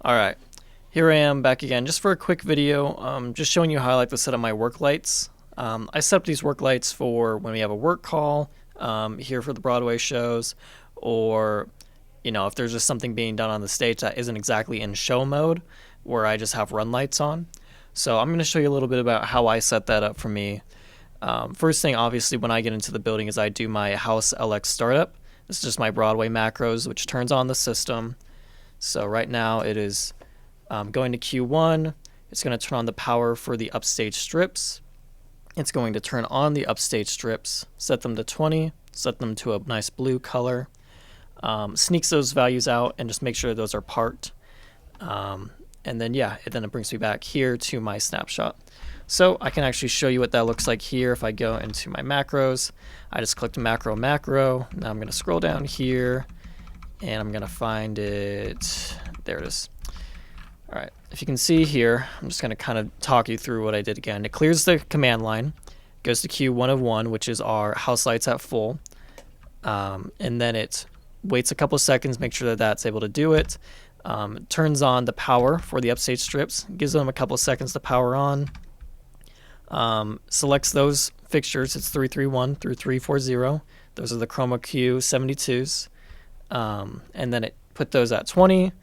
All right, here I am back again just for a quick video, just showing you how I like to set up my work lights. I set up these work lights for when we have a work call here for the Broadway shows, or if there's just something being done on the stage that isn't exactly in show mode, where I just have run lights on. So I'm going to show you a little bit about how I set that up for me. First thing, obviously, when I get into the building is I do my house LX startup. This is just my Broadway macros, which turns on the system. So right now it is going to Q1. It's going to turn on the power for the upstage strips. It's going to turn on the upstage strips, set them to 20, set them to a nice blue color, sneaks those values out, and just make sure those are parked. And then it brings me back here to my snapshot. So I can actually show you what that looks like here. If I go into my macros, I just clicked macro. Now I'm going to scroll down here and I'm going to find it. There it is. All right, if you can see here, I'm just going to kind of talk you through what I did again. It clears the command line, goes to Q1 of 1, which is our house lights at full. And then it waits a couple seconds, make sure that that's able to do it. Turns on the power for the upstage strips, gives them a couple seconds to power on. Selects those fixtures. It's 331 through 340. Those are the Chroma Q 72s. And then it put those at 20,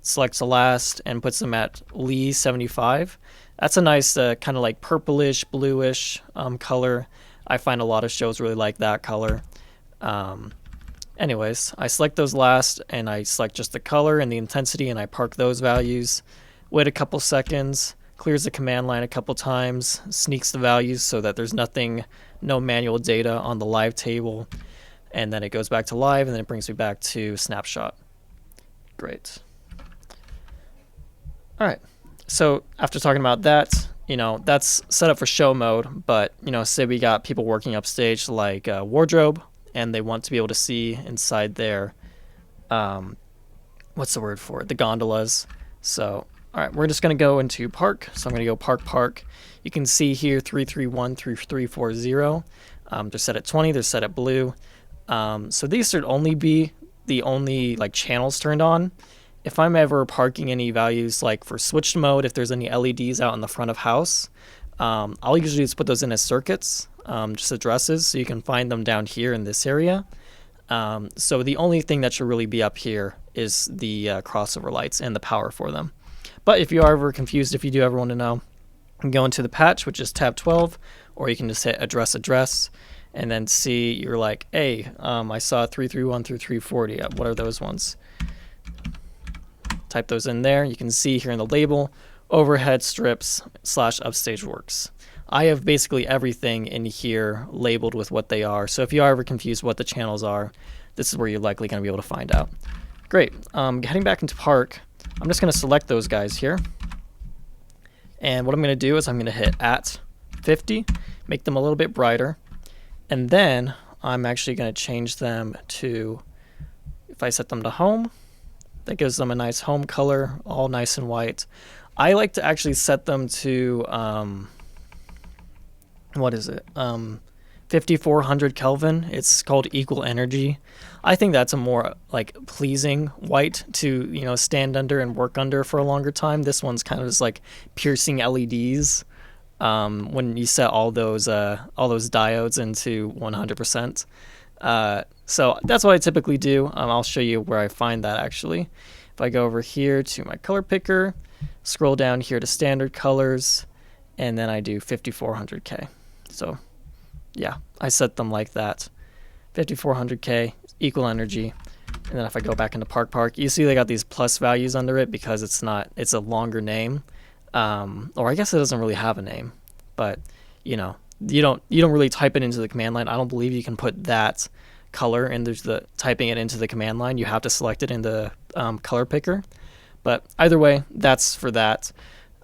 selects the last, and puts them at Lee 75. That's a nice kind of like purplish, bluish color. I find a lot of shows really like that color. Anyways, I select those last, and I select just the color and the intensity, and I park those values. Wait a couple seconds, clears the command line a couple times, sneaks the values so that there's no manual data on the live table, and then it goes back to live, and then it brings me back to snapshot. Great. All right, so after talking about that, that's set up for show mode, but, say we got people working upstage like wardrobe, and they want to be able to see inside their, what's the word for it? The gondolas. So, all right, we're just going to go into park. So I'm going to go park. You can see here 331 through 340. They're set at 20. They're set at blue. So these should only be the only channels turned on. If I'm ever parking any values for switched mode, if there's any LEDs out in the front of house, I'll usually just put those in as circuits, just addresses, so you can find them down here in this area. So the only thing that should really be up here is the crossover lights and the power for them. But if you are ever confused, if you do ever want to know, you can go into the patch, which is tab 12, or you can just hit address, and then see, you're like, hey, I saw 331 through 340. What are those ones? Type those in there. You can see here in the label, overhead strips / upstage works. I have basically everything in here labeled with what they are. So if you are ever confused what the channels are, this is where you're likely going to be able to find out. Great. Heading back into park, I'm just going to select those guys here. And what I'm going to do is I'm going to hit at 50, make them a little bit brighter. And then I'm actually going to change them to, if I set them to home, that gives them a nice home color, all nice and white. I like to actually set them to, 5400 Kelvin. It's called equal energy. I think that's a more pleasing white to stand under and work under for a longer time. This one's kind of just piercing LEDs. When you set all those diodes into 100%. So that's what I typically do. I'll show you where I find that actually. If I go over here to my color picker, scroll down here to standard colors, and then I do 5400K. So yeah, I set them like that. 5400K, equal energy. And then if I go back into park, you see they got these plus values under it because it's a longer name. Or I guess it doesn't really have a name, but you don't really type it into the command line. I don't believe you can put that color into typing it into the command line. You have to select it in the color picker. But either way, that's for that.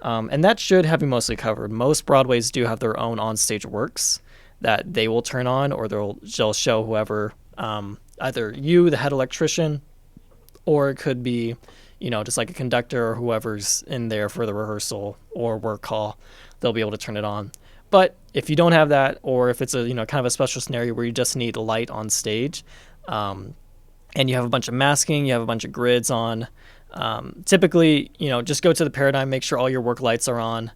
And that should have you mostly covered. Most Broadways do have their own onstage works that they will turn on, or they'll show whoever, either you, the head electrician, or it could be, just a conductor or whoever's in there for the rehearsal or work call. They'll be able to turn it on. But if you don't have that, or if it's a kind of a special scenario where you just need light on stage, and you have a bunch of masking, you have a bunch of grids on, Typically, just go to the paradigm, make sure all your work lights are on,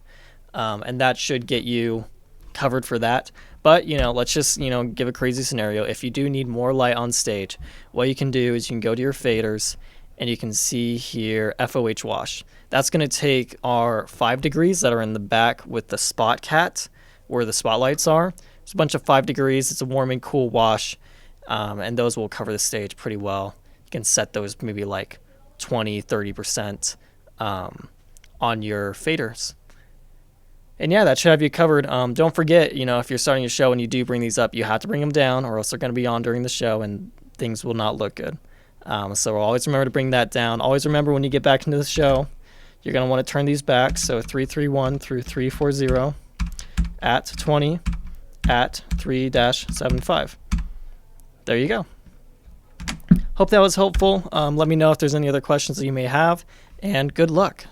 and that should get you covered for that. But, let's just, give a crazy scenario. If you do need more light on stage, what you can do is you can go to your faders and you can see here FOH wash. That's going to take our 5 degrees that are in the back with the spot cat where the spotlights are. It's a bunch of 5 degrees. It's a warm and cool wash, and those will cover the stage pretty well. You can set those maybe like 20-30% on your faders. And yeah, that should have you covered. Don't forget, if you're starting a show and you do bring these up, you have to bring them down or else they're going to be on during the show and things will not look good. So always remember to bring that down. Always remember when you get back into the show, you're going to want to turn these back. So 331 through 340 at 20 at 3-75. There you go. Hope that was helpful. Let me know if there's any other questions that you may have, and good luck.